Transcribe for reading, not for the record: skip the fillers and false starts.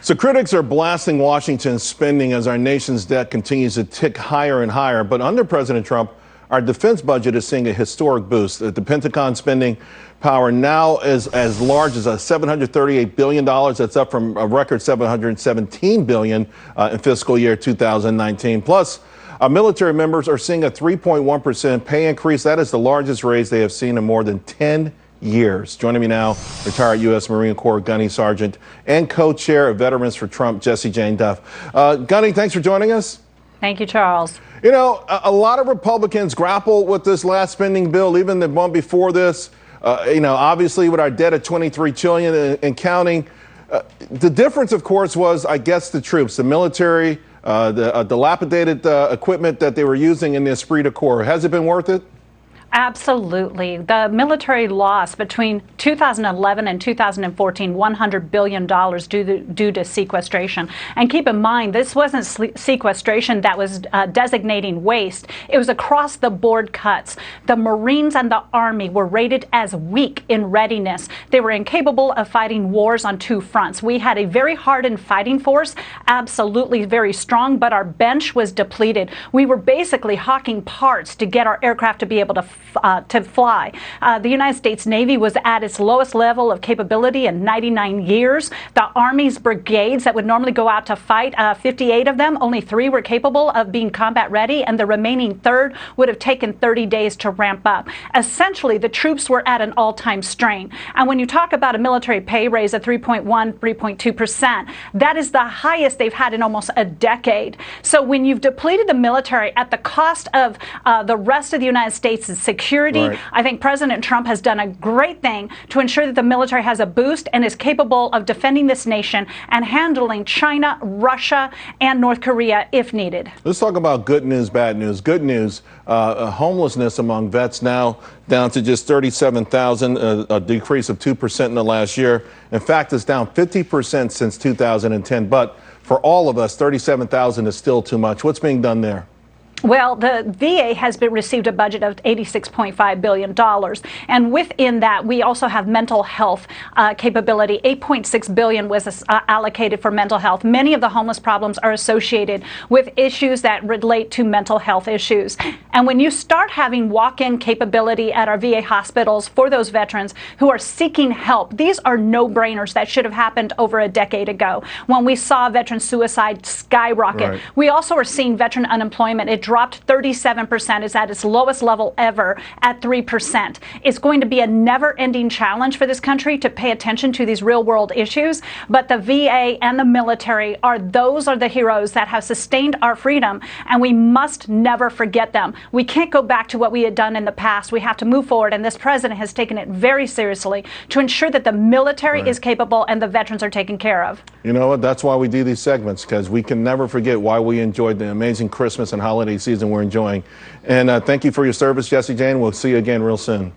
So critics are blasting Washington's spending as our nation's debt continues to tick higher and higher. But under President Trump, our defense budget is seeing a historic boost. The Pentagon spending power now is as large as $738 billion. That's up from a record $717 billion in fiscal year 2019. Plus, our military members are seeing a 3.1% pay increase. That is the largest raise they have seen in more than 10 years. Joining me now, retired U.S. Marine Corps Gunny Sergeant and co-chair of Veterans for Trump, Jessie Jane Duff. Gunny, thanks for joining us. Thank you, Charles. You know, a lot of Republicans grapple with this last spending bill, even the one before this. Obviously with our debt at $23 trillion and counting. The difference, of course, was, I guess, the troops, the military, the dilapidated equipment that they were using in the esprit de corps. Has it been worth it? Absolutely. The military lost between 2011 and 2014 $100 billion due to sequestration. And keep in mind, this wasn't sequestration that was designating waste. It was across the board cuts. The Marines and the Army were rated as weak in readiness. They were incapable of fighting wars on two fronts. We had a very hardened fighting force, absolutely very strong, but our bench was depleted. We were basically hawking parts to get our aircraft to be able to fly. The United States Navy was at its lowest level of capability in 99 years. The Army's brigades that would normally go out to fight, 58 of them, only 3 were capable of being combat ready, and the remaining third would have taken 30 days to ramp up. Essentially, the troops were at an all-time strain. And when you talk about a military pay raise of 3.2%, that is the highest they've had in almost a decade. So when you've depleted the military at the cost of the rest of the United States' security, right, I think President Trump has done a great thing to ensure that the military has a boost and is capable of defending this nation and handling China, Russia, and North Korea if needed. Let's talk about good news, bad news. Good news, homelessness among vets now down to just 37,000, a decrease of 2% in the last year. In fact, it's down 50% since 2010. But for all of us, 37,000 is still too much. What's being done there? Well, the VA has received a budget of $86.5 billion. And within that, we also have mental health capability. $8.6 billion was allocated for mental health. Many of the homeless problems are associated with issues that relate to mental health issues. And when you start having walk-in capability at our VA hospitals for those veterans who are seeking help, these are no-brainers that should have happened over a decade ago when we saw veteran suicide skyrocket. Right. We also are seeing veteran unemployment. It dropped 37%, is at its lowest level ever at 3%. It's going to be a never-ending challenge for this country to pay attention to these real-world issues, but the VA and the military are the heroes that have sustained our freedom, and we must never forget them. We can't go back to what we had done in the past. We have to move forward, and this president has taken it very seriously to ensure that the military is capable and the veterans are taken care of. You know what? That's why we do these segments, because we can never forget why we enjoyed the amazing Christmas and holiday season we're enjoying. And thank you for your service, Jessie Jane. We'll see you again real soon.